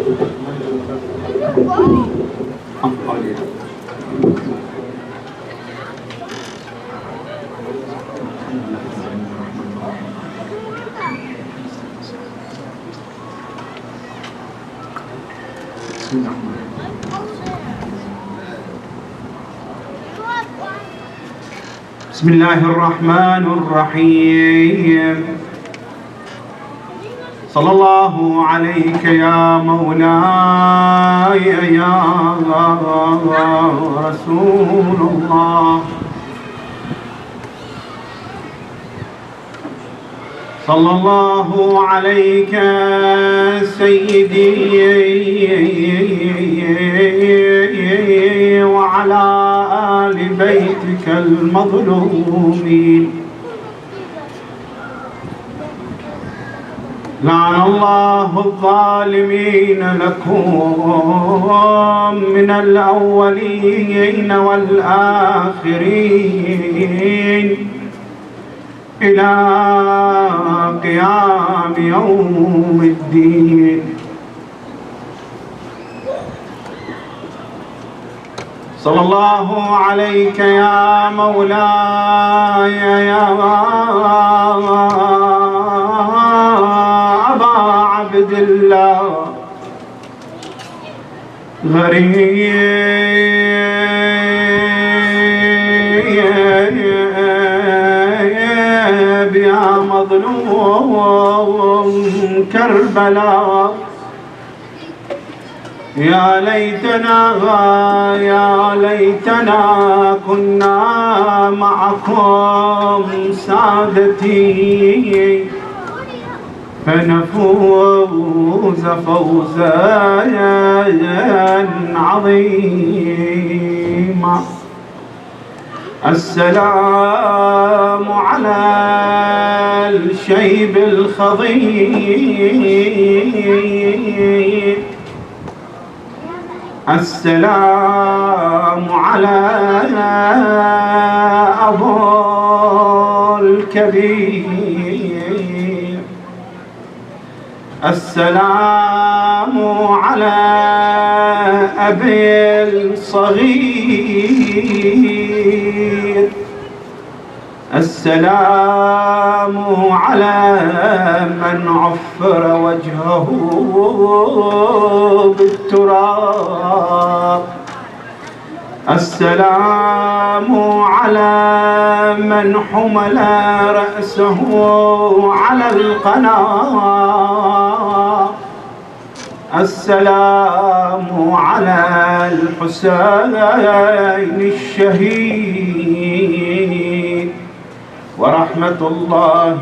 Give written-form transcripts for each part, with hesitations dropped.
بسم الله الرحمن الرحيم. صلى الله عليك يا مولاي يا رسول الله. صلى الله عليك سيدي وعلى آل بيتك المظلومين. لعن الله الظالمين لكم من الأولين والآخرين إلى قيام يوم الدين. صلى الله عليك يا مولاي يا أبا عبد الله. غريب يا مظلوم كربلاء. يا ليتنا كنا معكم سادتي فنفوز فوزا عظيما. السلام على الشيب الخضير. السلام على أبو الكبير. السلام على أبي الصغير. السلام على من عفر وجهه بالتراب. السلام على من حمل رأسه على القناة. السلام على الحسين الشهيد ورحمة الله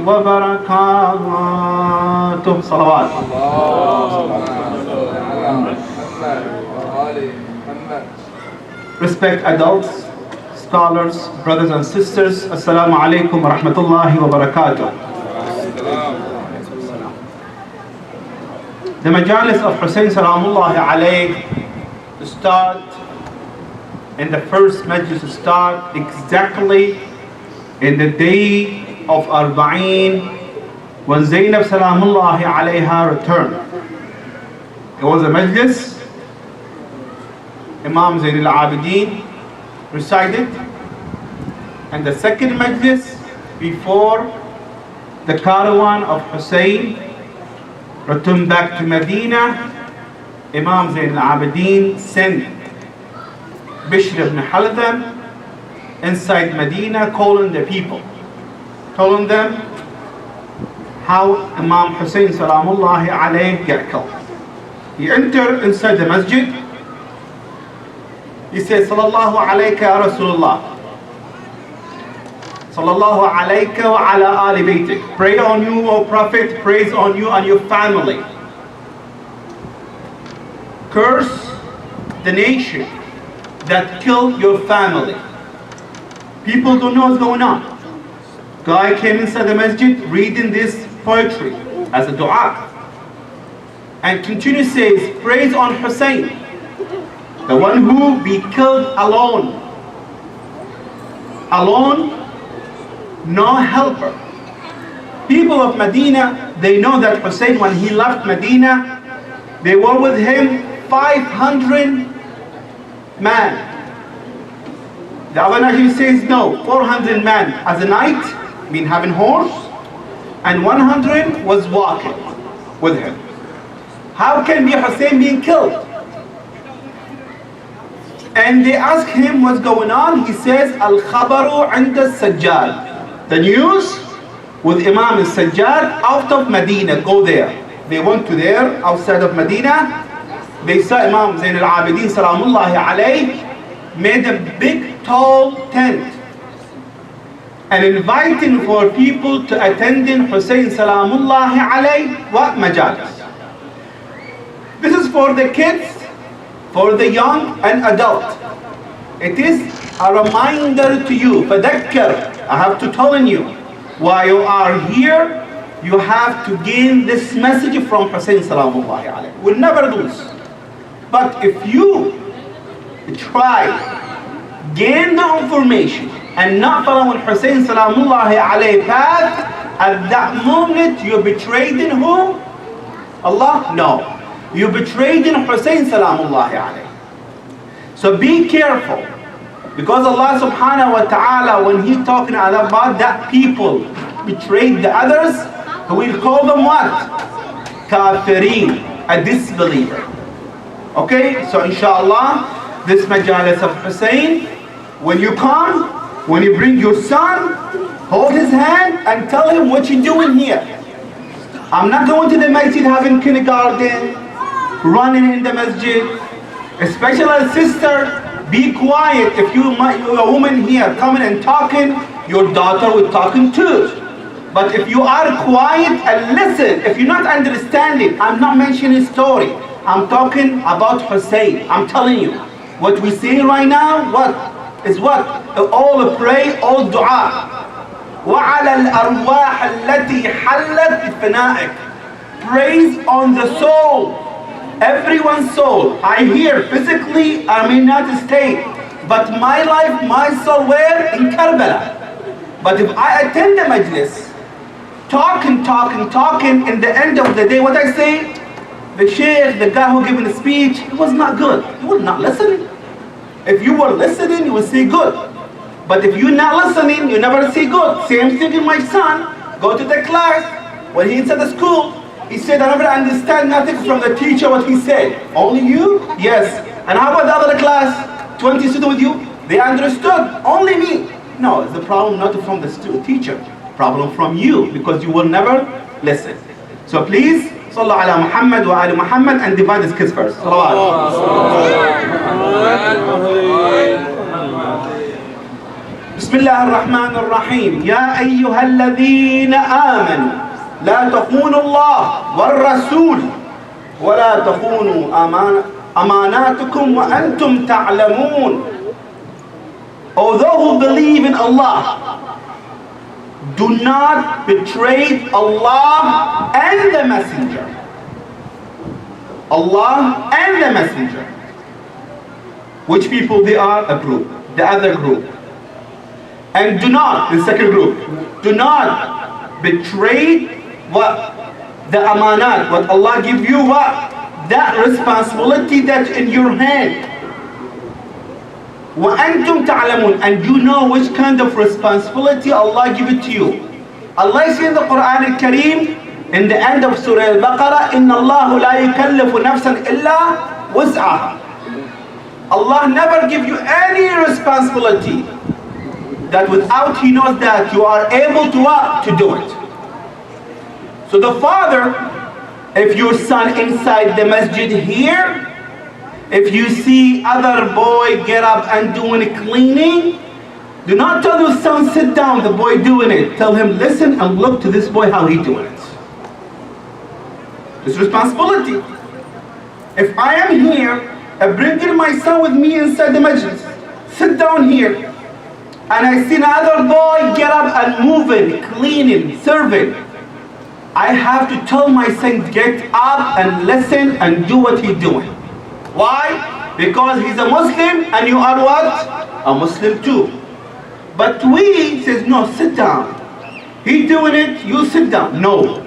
وبركاته. صلوات. Respect adults, scholars, brothers and sisters. Assalamu alaikum wa rahmatullahi wa barakatuh. The majalis of Hussein salamullahi alayh start, and the first majlis start exactly in the day of Arba'een when Zainab salamullahi alayha returned. It was a majlis Imam Zain al-Abidin recited, and the second majlis before the caravan of Hussein returned back to Medina, Imam Zain al-Abidin sent Bishr ibn Halidam inside Medina, calling the people, telling them how Imam Hussein salamullahi alayhi got killed. He entered inside the masjid. He said, Sallallahu alayka ya Rasulullah. Sallallahu alayka wa ala ali baytik. Pray on you, O Prophet, praise on you and your family. Curse the nation that killed your family. People don't know what's going on. Guy came inside the masjid reading this poetry as a dua. And continues says, praise on Hussein, the one who be killed alone. Alone, no helper. People of Medina, they know that Hussein, when he left Medina, They were with him 500 men. The other narrative says no, 400 men as a knight, mean having horse, and 100 was walking with him. How can be Hussein being killed? And they ask him what's going on. He says, Al-Khabaru 'inda Sajjad. The news with Imam al-Sajjad out of Medina. Go there. They went to there outside of Medina. They saw Imam Zain al-Abidin Salamullahi alayh made a big tall tent and inviting for people to attend in Hussein Salamullahi alayh what majalis. This is for the kids, for the young and adult. It is a reminder to you, فذكر, I have to tell you, while you are here, you have to gain this message from Hussein Salamullahi alayh. We'll never lose. But if you try, gain the information, and not follow Hussein Salamullahi alayhi path, at that moment you betrayed in who? Allah? No. You betrayed in Hussein Salamullahi alayhi. So be careful. Because Allah subhanahu wa ta'ala, when He's talking about that people betrayed the others, He will call them what? Kafirin, a disbeliever. Okay, so inshallah, this majalis of Hussein, when you come, when you bring your son, hold his hand and tell him what you're doing here. I'm not going to the masjid having kindergarten, running in the masjid. Especially sister, be quiet. If you're a woman here coming and talking, your daughter will talking too. But if you are quiet and listen, if you're not understanding, I'm not mentioning story. I'm talking about Hussein. I'm telling you. What we see right now, what? Is what? All pray, all dua. وَعَلَى الْأَرْوَاحَ الَّتِي حَلَّتْ بِفِنَائِكَ. Praise on the soul. Everyone's soul. I hear physically I'm in United States, but my life, my soul, where? In Karbala. But if I attend the majlis, talking, in the end of the day, what I say, the Sheikh, the guy who giving the speech, it was not good. He was not listening. If you were listening, you would say good. But if you're not listening, you never say good. Same thing in my son. Go to the class. When he's at the school, he said, I never understand nothing from the teacher what he said. Only you? Yes. And how about the other class? 20 students with you? They understood. Only me. No, it's the problem not from the teacher. Problem from you, because you will never listen. So please, Sallu ala Muhammad wa ali Muhammad, and divide his kids first. بسم الله الرحمن الرحيم. يا أيها الذين آمنوا لا تخونوا الله والرسول ولا تخونوا أماناتكم وأنتم تعلمون. O those who believe in Allah, do not betray Allah and the Messenger. Allah and the Messenger. Which people they are? A group. The other group. And do not, the second group, do not betray what? The amanat, what Allah give you, what? That responsibility that's in your hand. وَأَنْتُمْ تَعْلَمُونَ. And you know which kind of responsibility Allah give it to you. Allah says in the Quran al-Karim, in the end of Surah Al-Baqarah, إِنَّ اللَّهُ لَا يُكَلِّفُ نَفْسًا إِلَّا وُسْعَهَا. Allah never give you any responsibility that without He knows that you are able to do it. So the father, if your son inside the masjid here, if you see other boy get up and doing cleaning, do not tell your son sit down, the boy doing it. Tell him listen and look to this boy how he doing it. It's responsibility. If I am here and bringing my son with me inside the masjid, sit down here, and I see another boy get up and moving, cleaning, serving, I have to tell my son get up and listen and do what he's doing. Why? Because he's a Muslim and you are what? A Muslim too. But we says no, sit down. He doing it, you sit down. No.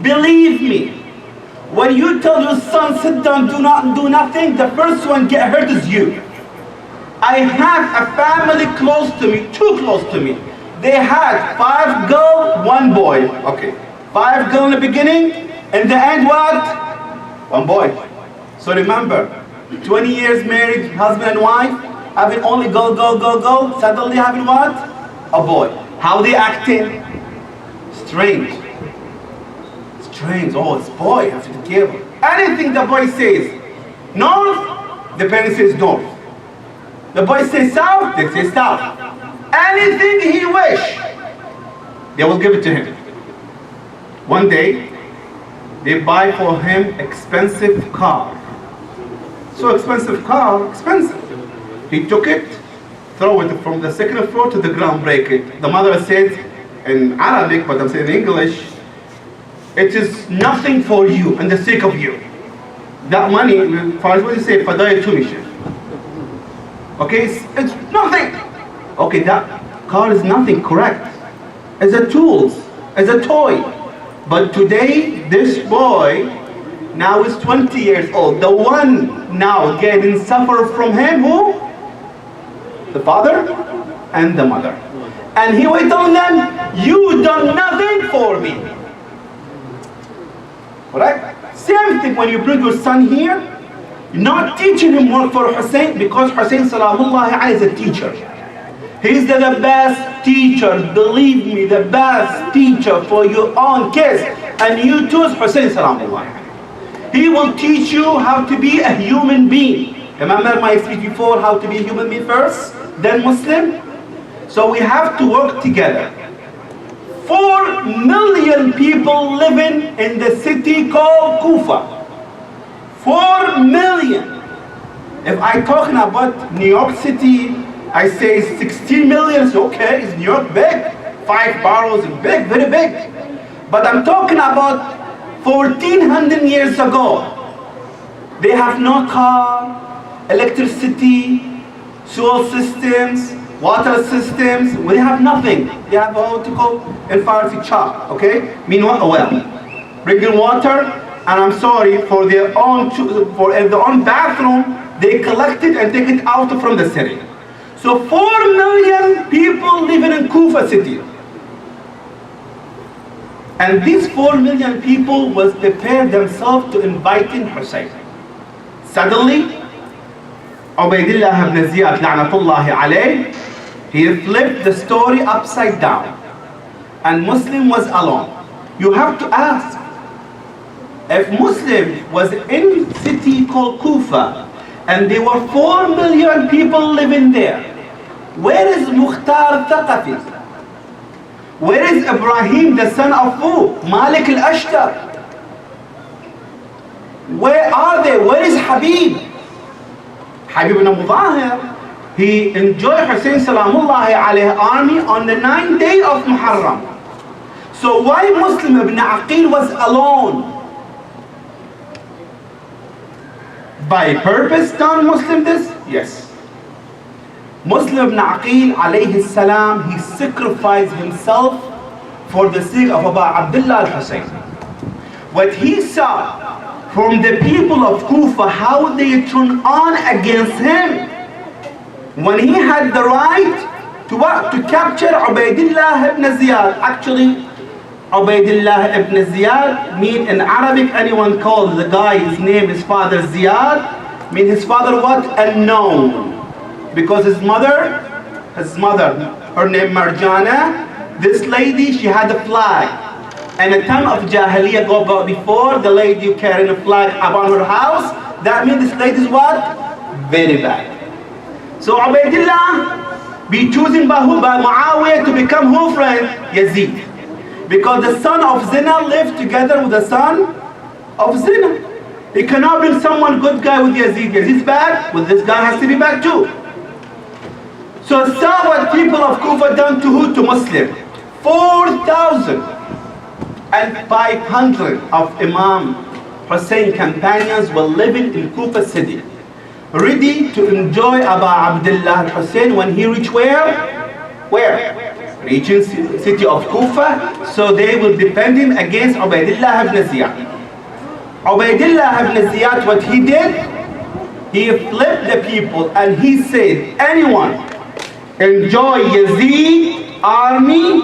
Believe me, when When you tell your son, sit down, do nothing, the first one get hurt is you. I have a family close to me, too close to me. They had 5 girls, 1 boy. Okay, 5 girls in the beginning, in the end what? 1 boy. So remember, 20 years married, husband and wife, having only girl, suddenly having what? A boy. How they acting? Strange. Strange. Oh, it's boy, I have to be careful. Anything the boy says north, the parents says north. The boy says south, they say south. Anything he wish, they will give it to him. One day, they buy for him expensive car. So expensive car, expensive. He took it, throw it from the 2nd floor to the ground, break it. The mother says in Arabic, but I'm saying in English, it is nothing for you and the sake of you. That money, for what you say, fadaya tumisha. Okay, it's nothing. Okay, that car is nothing, correct. It's a tool, it's a toy. But today, this boy now is 20 years old. The one now getting suffer from him, who? The father and the mother. And he was telling them, you done nothing for me. Alright? Same thing when you bring your son here, you're not teaching him work for Hussein, because Hussein Salamullahi alayhi is a teacher. He's the best teacher, believe me, the best teacher for your own kids. And you too, Hussein Salamullahi. He will teach you how to be a human being. Remember my speech before, how to be a human being first, then Muslim? So we have to work together. 4 million people living in the city called Kufa. 4 million. If I'm talking about New York City, I say 16 million, so okay, is New York big? 5 boroughs is big, very big. But I'm talking about 1400 years ago. They have no car, electricity, sewer systems, water systems. We have nothing. They have what you call infrared chart, okay? Meanwhile, a well. Bringing water, and I'm sorry, for their own bathroom, they collect it and take it out from the city. So 4 million people living in Kufa city. And these 4 million people was prepared themselves to inviting Hussein. Suddenly, Ubaydullah ibn Ziyad, la'natullahi alayh, he flipped the story upside down. And Muslim was alone. You have to ask, if Muslim was in city called Kufa, and there were 4 million people living there, where is Mukhtar Thaqafi? Where is Ibrahim, the son of who? Malik al-Ashtar? Where are they? Where is Habib? Habib ibn Mudahir, he enjoyed Hussein Salamullahi alayhi army on the 9th day of Muharram. So why Muslim ibn Aqil was alone? By purpose done Muslim this? Yes. Muslim ibn Aqil alayhi salam, he sacrificed himself for the sake of Abdullah al-Hussein. What he saw from the people of Kufa, how they turned on against him, when he had the right to what? To capture Ubaydullah ibn Ziyad. Actually, Ubaydullah ibn Ziyad mean in Arabic, anyone calls the guy, his name, his father Ziyad, mean his father what? Unknown. Because his mother, her name Marjana, this lady, she had a flag. And the time of Jahiliyyah go before, the lady carrying a flag upon her house, that means this lady is what? Very bad. So Ubaydullah be chosen by Muawiyah to become who friend? Yazid. Because the son of Zina lived together with the son of Zina. He cannot bring someone good guy with Yazid. Yazid's bad, well this guy has to be bad too. So saw what people of Kufa done to who? To Muslim. 4,500 of Imam Hussein companions were living in Kufa city, ready to enjoy Abdullah al-Hussein when he reached where? Where? Reaching city of Kufa, so they will defend him against Ubaydullah ibn Ziyad. Ubaidillah ibn Ziyad, what he did, he flipped the people and he said, anyone enjoy Yazid army,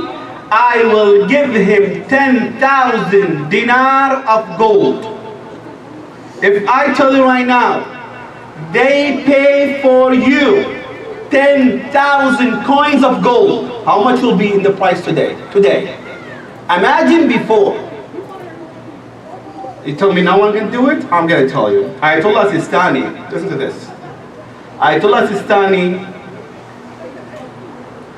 I will give him 10,000 dinar of gold. If I tell you right now, they pay for you 10,000 coins of gold, how much will be in the price today? Imagine before. You tell me no one can do it? I'm going to tell you. Ayatollah Sistani, listen to this. Ayatollah Sistani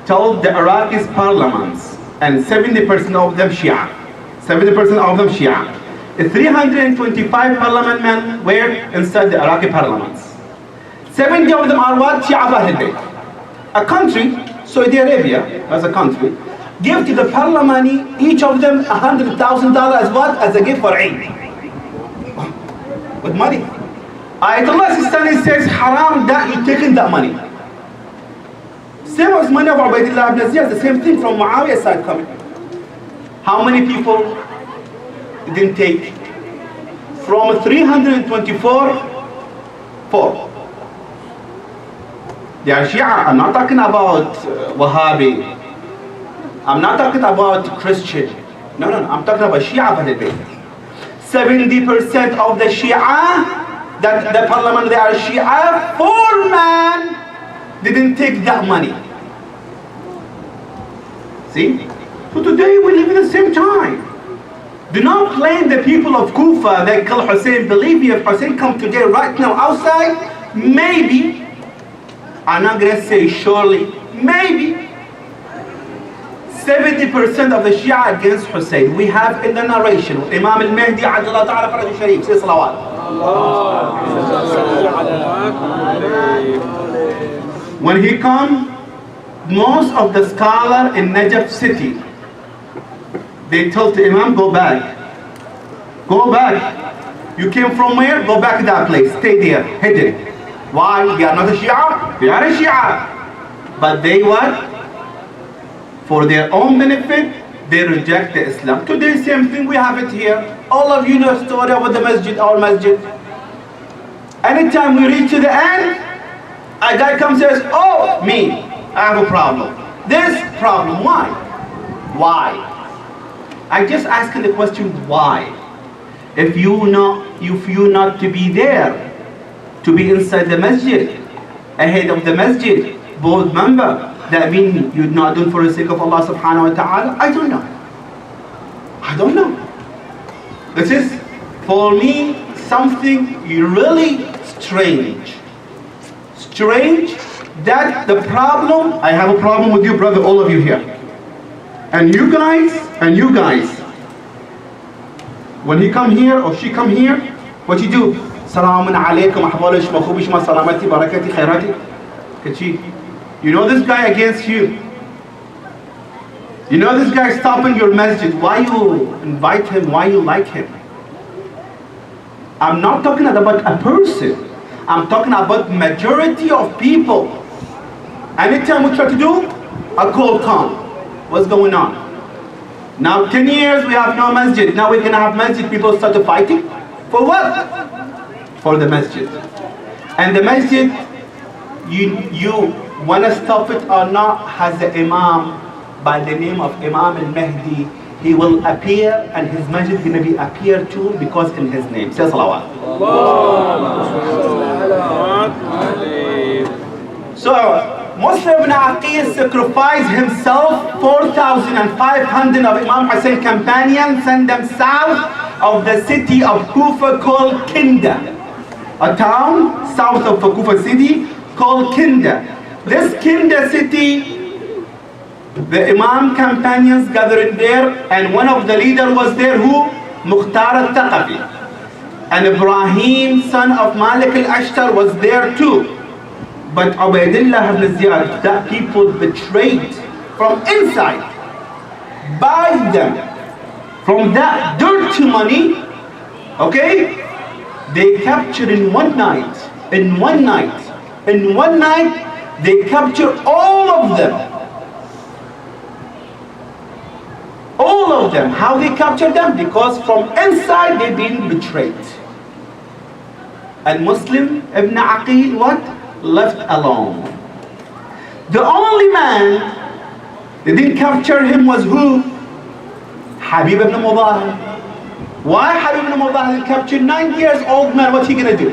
told the Iraqi parliaments, and 70% of them Shia. 70% of them Shia. 325 parliament men were inside the Iraqi parliaments. 70 of them are what? Shia Ahl al-Bayt. A country, Saudi Arabia, as a country, give to the parliament, each of them $100,000 as what? As a gift for Eid. With money. Ayatollah Sistani says haram that you taking that money. Same as money of Ubaidillah ibn Ziyad, the same thing from Muawiyah's side coming. How many people didn't take? From 324, 4. They are Shia. I'm not talking about Wahhabi. I'm not talking about Christian. No, I'm talking about Shia Ahl al-Bayt. 70% of the Shia, that the parliament, they are Shia, 4 men didn't take that money. See? So today we live in the same time. Do not blame the people of Kufa that kill Hussein. Believe me, if Hussein come today right now outside, maybe, I'm not going to say surely, maybe, 70% of the Shia against Hussein. We have in the narration, Imam al-Mahdi, Abdul Ta'ala Faraj al-Sharif, say salawat. When he come, most of the scholars in Najaf city, they told the Imam, go back. Go back. You came from where? Go back to that place. Stay there, hidden. Why? They are not a Shia? They are a Shia. But they what? For their own benefit, they reject the Islam. Today, same thing, we have it here. All of you know a story about the masjid, our masjid. Anytime we reach to the end, a guy comes and says, oh, me, I have a problem. This problem, why? Why? I just asking the question, why? If you not to be there, to be inside the masjid, ahead of the masjid, board member, that means you're not doing for the sake of Allah subhanahu wa ta'ala? I don't know. This is, for me, something really strange. Strange that the problem, I have a problem with you, brother, all of you here. And you guys, when he come here or she come here, what you do? Salamun alaykum, ahwalish, makhubish, ma salamati, barakati, khairati. Kachi. You know this guy against you. You know this guy stopping your masjid. Why you invite him? Why you like him? I'm not talking about a person. I'm talking about majority of people. Anytime we try to do, a call come. What's going on? Now 10 years we have no masjid. Now we're going to have masjid. People start fighting. For what? For the masjid. And the masjid, you want to stop it or not, has the imam by the name of Imam al-Mahdi. He will appear and his masjid is going to be appear too because in his name. Say salawat. So Muslim ibn Aqil sacrificed himself, 4,500 of Imam Hussein companions, sent them south of the city of Kufa called Kinda. A town south of the Kufa city called Kinda. This Kinda city, the Imam companions gathered there, and one of the leaders was there, who? Mukhtar al-Thaqafi. And Ibrahim, son of Malik al-Ashtar, was there too. But Ubaidillah ibn Ziyad, that people betrayed from inside, by them, from that dirty money, okay? They captured in one night, they captured all of them. them. How they captured them? Because from inside they've been betrayed. And Muslim Ibn Aqil, what? Left alone. The only man they didn't capture him was who? Habib ibn Mudahir. Why Habib ibn Mudahir captured 9 years old man? What's he gonna do?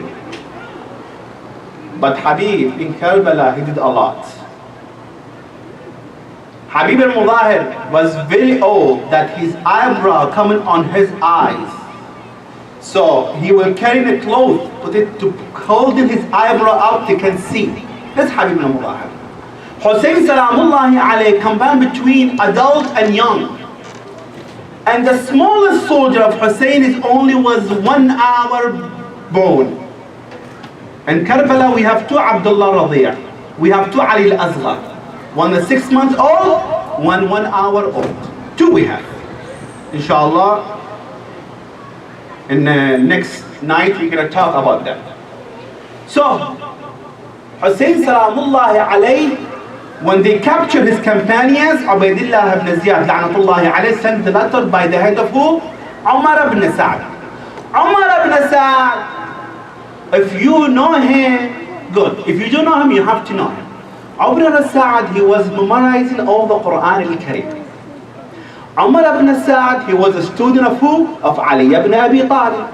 But Habib in Karbala, he did a lot. Habib ibn Mudahir was very old that his eyebrow coming on his eyes. So he will carry the cloth, put it to holding his eyebrow out, they can see. That's Habib ibn Mudahir. Hussein Salamullahi alayhi combined between adult and young. And the smallest soldier of Hussein is only was 1 hour bone. In Karbala we have 2 Abdullah Radhiya. We have 2 Ali al-Azghar. One is 6 months old, one 1 hour old. 2 we have. Inshallah, in next night we're going to talk about that. So, Hussein Salamullahi alayhi, when they captured his companions, Ubaydullah ibn Ziyad la'natullahi alayhi sent the letter by the hand of who? Umar ibn Sa'd. Umar ibn Sa'd, if you know him, good. If you don't know him, you have to know him. Umar ibn Sa'd, he was memorizing all the Quran al-Karim. Umar ibn Sa'd, he was a student of who? Of Ali ibn Abi Talib.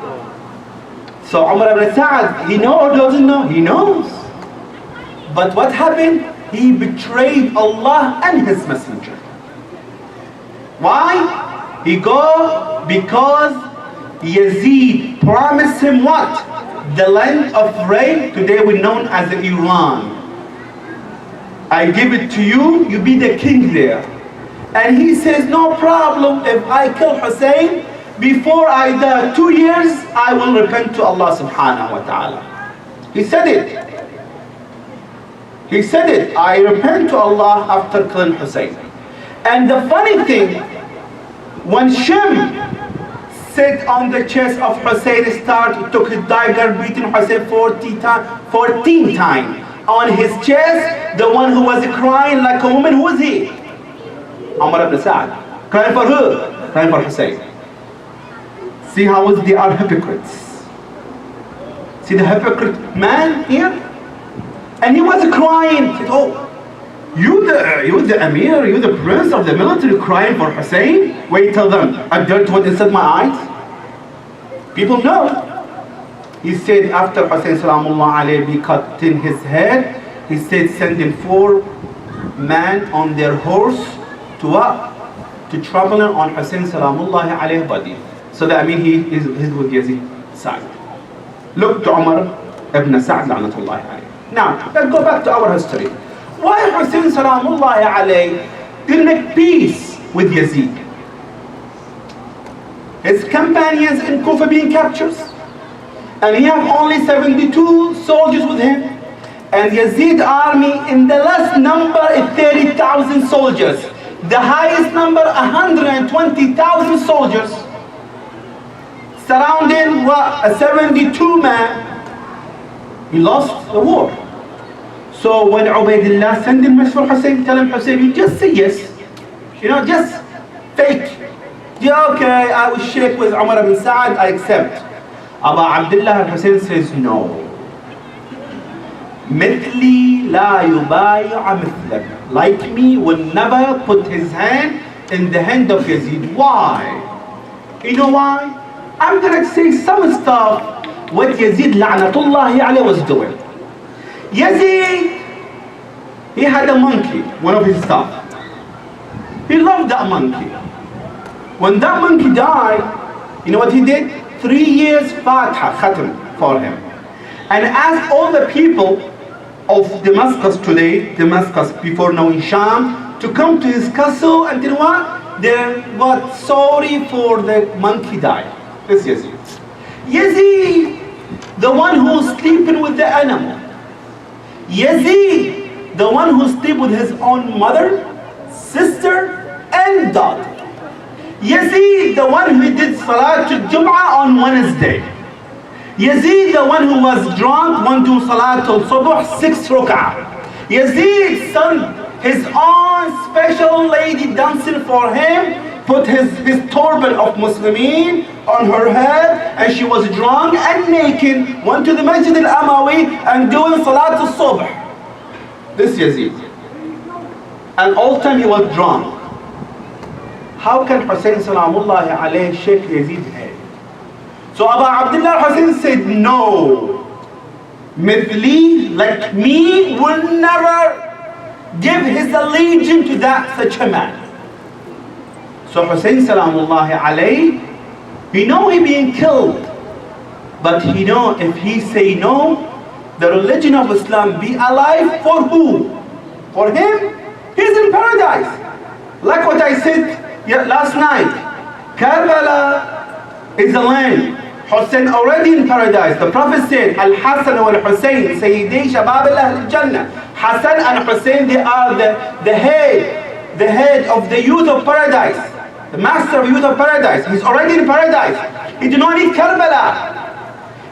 So Umar ibn Sa'd, he know or doesn't know? He knows. But what happened? He betrayed Allah and His Messenger. Why? He go because Yazid promised him what? The land of rain, today we known as Iran. I give it to you, you be the king there. And he says, no problem, if I kill Hussein, before I die 2 years, I will repent to Allah subhanahu wa ta'ala. He said it. He said it, I repent to Allah after killing Hussein. And the funny thing, when Shem sat on the chest of Hussein, took his dagger, beating Hussein 14 times. On his chest, the one who was crying like a woman, who was he? Umar ibn Sa'd. Crying for who? Crying for Hussein. See how they are hypocrites. See the hypocrite man here? And he was crying. He said, oh, you the Amir, you the prince of the military crying for Hussein? Wait till them, I dirt what inside my eyes? People know. He said after Hussein Salamullah alayhi be cut in his head, he said sending 4 men on their horse to what? To travel on Hussein Salamullah alayhi body. So that he is with Yazid side. Look to Umar ibn Sa'd la'natullahi alayhi. Now, let's go back to our history. Why Hussein Salamullahi alayhi didn't make peace with Yazid? His companions in Kufa being captured, and he have only 72 soldiers with him, and Yazid army in the last number is 30,000 soldiers. The highest number 120,000 soldiers surrounding what? A 72 man. He lost the war. So when Ubaydullah sent him message for Hussein, tell him, Hussein, you just say yes. Just fake. Yeah, okay, I was Sheikh with Umar ibn Sa'd, I accept. Abu Abdullah al-Hussein says no. Mithli la yubay'a mithlak. Like me will never put his hand in the hand of Yazid. Why? You know why? I'm gonna say some stuff what Yazid la'natullahi alayhi was doing. Yazid, he had a monkey, one of his staff. He loved that monkey. When that monkey died, you know what he did? 3 years Fatiha, Khatam for him. And asked all the people of Damascus today, Damascus before now in Sham, to come to his castle and then what? They were sorry for the monkey died. This Yazid. Yazid, the one who's sleeping with the animal. Yazid, the one who sleep with his own mother, sister, and daughter. Yazid, the one who did Salatul Jum'ah on Wednesday. Yazid, the one who was drunk, went to Salatul Subuh, 6 rak'ah. Yazid, son, his own special lady dancing for him put his turban of Muslimin on her head, and she was drunk and naked, went to the Masjid al-Amawi and doing Salat al-Subh. This Yazid. And all the time he was drunk. How can Hussein Salamullahi alayhi shake Yazid's head? So Abu Abdullah Hussein said, no. Mithli, like me, will never give his allegiance to that such a man. So Hussein Salamullahi alayhi, he know he being killed, but he know if he say no, the religion of Islam be alive for who? For him? He's in paradise. Like what I said last night, Karbala is the land. Hussein already in paradise. The Prophet said, Al-Hassan wal-Hussein, Sayyidi Shabab al-Jannah. Hassan and Hussein, they are the head of the youth of paradise. The master of youth of paradise. He's already in paradise. He do not need Karbala.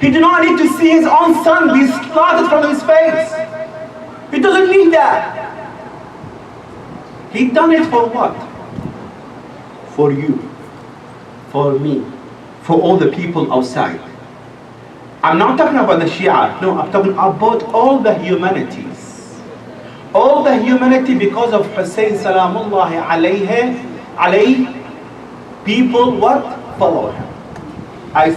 He do not need to see his own son be slaughtered from his face. He doesn't need that. He done it for what? For you, for me, for all the people outside. I'm not talking about the Shia. No, I'm talking about all the humanities. All the humanity, because of Hussein Salamullahi alayhi, people what? Follow him. I'm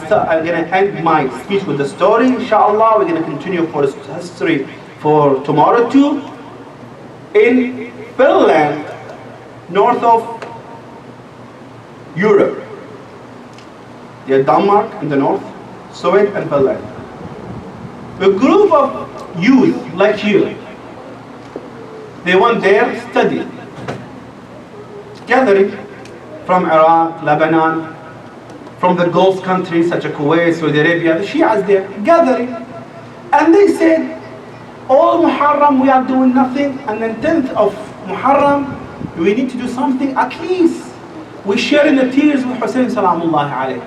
going to end my speech with the story. Inshallah, we're going to continue for history for tomorrow too. In Finland, north of Europe, there's Denmark in the north, Sweden and Finland. A group of youth like you, they went there, study, gathering from Iraq, Lebanon, from the Gulf countries such as Kuwait, Saudi Arabia, the Shias there, gathering. And they said, all Muharram we are doing nothing, and then 10th of Muharram, we need to do something at least. We share in the tears with Hussein Salamullahi alayhi.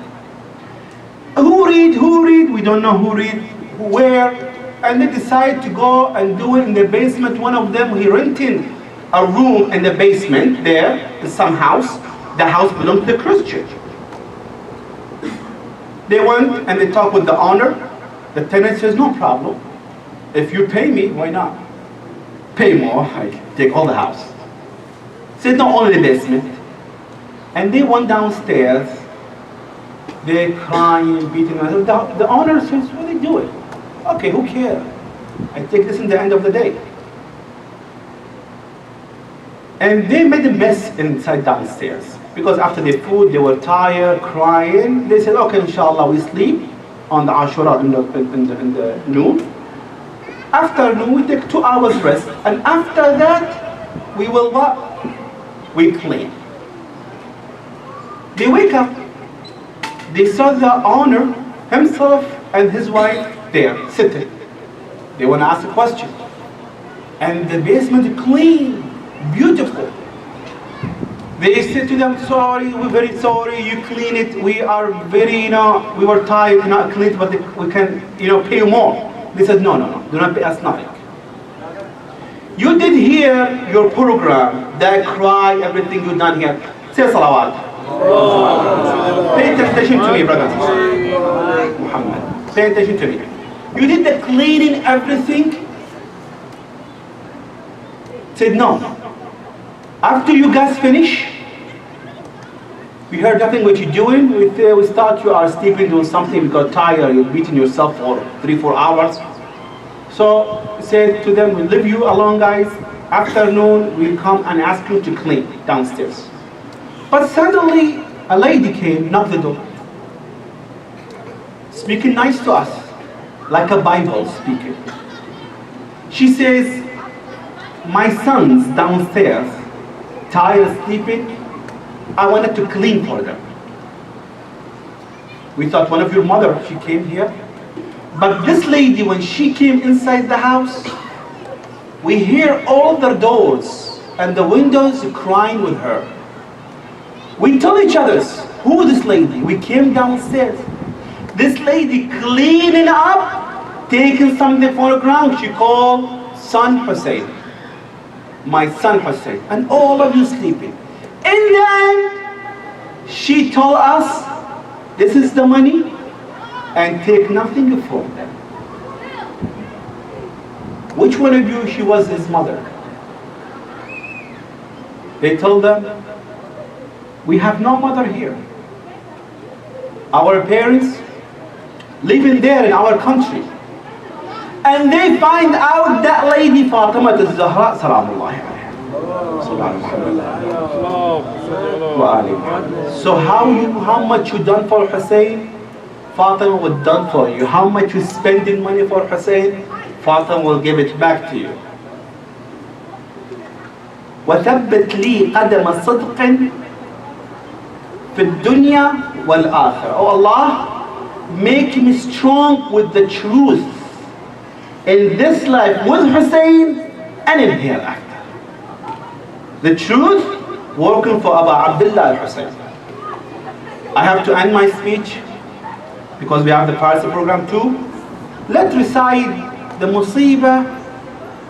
Who read? We don't know who read, where. And they decide to go and do it in the basement. One of them, he rented a room in the basement there, in some house. The house belonged to the Christian. They went and they talked with the owner. The tenant says, no problem. If you pay me, why not? Pay more, I take all the house. Said, not only the basement. And they went downstairs. They're crying, beating. The owner says, what are they doing? Okay, who cares? I take this in the end of the day. And they made a mess inside downstairs. Because after the food, they were tired, crying. They said, okay, inshallah, we sleep on the Ashura in the noon. After noon, we take 2 hours rest. And after that, we will what? We clean. They wake up. They saw the owner, himself and his wife there, sitting. They want to ask a question. And the basement clean, beautiful. They said to them, sorry, we're very sorry, you clean it. We are very, we were tired, cannot clean it, but we can, pay you more. They said, no, do not pay us nothing. You did hear your program, that cry, everything you done here. Say salawat. Pay attention to me, brothers. Muhammad, pay attention to me. You did the cleaning, everything. Said no. After you guys finish, we heard nothing what you're doing. We thought you are sleeping, doing something, you got tired, you're beating yourself for 3-4 hours. So said to them, we'll leave you alone, guys. Afternoon, we'll come and ask you to clean downstairs. But suddenly, a lady came, knocked the door. Speaking nice to us, like a Bible speaking. She says, my son's downstairs, tired, sleeping. I wanted to clean for them. We thought one of your mother, she came here. But this lady, when she came inside the house, we hear all the doors and the windows crying with her. We tell each other, who is this lady? We came downstairs. This lady cleaning up, taking something from the ground. She called son Hussein. My son Hussein. And all of you sleeping. In the end, She told us, this is the money, and take nothing from them. Which one of you she was his mother? They told them, we have no mother here. Our parents living there in our country. And they find out that lady Fatima al-Zahra, salamullahi alayha. So how much you done for Hussein? Fatima will done for you. How much you spending money for Hussein? Fatima will give it back to you. وثبت لي قدم صدق في الدنيا والآخرة. Oh Allah, make me strong with the truth in this life with Hussein and in hereafter. The truth working for Abu Abdullah al-Hussein. I have to end my speech because we have the Farsi program too. Let's recite the musibah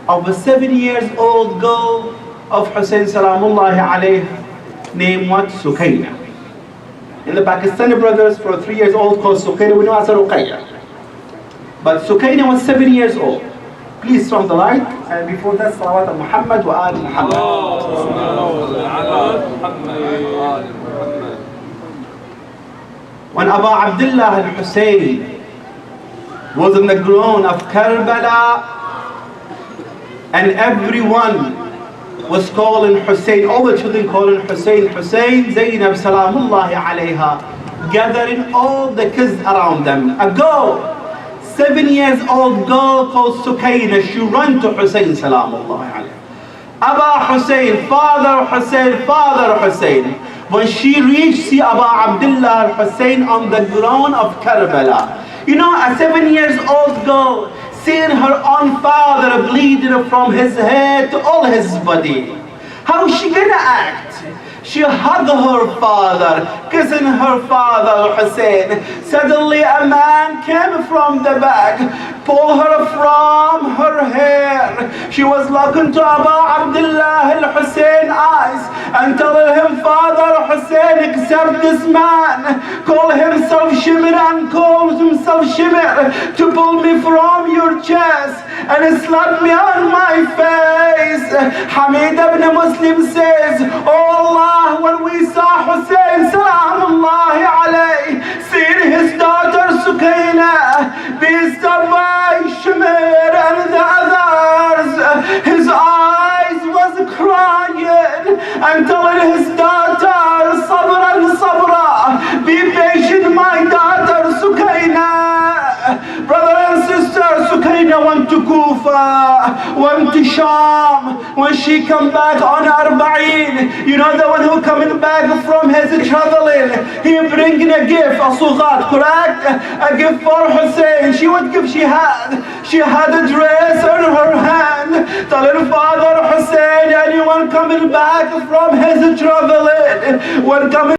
of a 7-year-old girl of Hussein salamullahi alayhi, named what? Sukaina. In the Pakistani brothers, for a 3-year-old called Sukaina, we know as a Ruqayya. But Sukaina was 7 years old. Please turn the light, and before that, salawat al Muhammad wa al Muhammad. When Abu Abdullah al-Hussein was in the ground of Karbala, and everyone was calling Hussein, all the children calling Hussein, Hussein, Zainab salamullahi alayha, gathering all the kids around them. A girl, 7-year-old girl called Sukaina, she ran to Hussein salamullahi alayhi. Aba Hussein, Father Hussein, Father Hussein. When she reached, see Abu Abdullah al-Hussein on the ground of Karbala. You know, a 7-year-old girl, seeing her own father bleeding from his head to all his body. How is she gonna act? She hugged her father, kissing her father Hussein. Suddenly a man came from the back, pulled her from her hair. She was looking to Abu Abdullah al-Hussein eyes and telling him, Father Hussein, accept this man. Call himself Shimir and calls himself Shimir to pull me from your chest and slap me on my face. Hamid ibn Muslim says, Oh Allah, when we saw Hussein salamullahi alayhi, seeing his daughter Sukaina be stabbed by Shimir and the others, his eyes was crying and telling his daughter, Sabra, Sabra, be patient my daughter Sukaina. Brother and sister, Sukaina went to Kufa, went to Sham. When she come back on Arba'in, you know the one who coming back from his traveling, he bringing a gift, a sugat, correct? A gift for Hussein. She would give, she had a dress in her hand, telling Father Hussein, anyone coming back from his traveling, when coming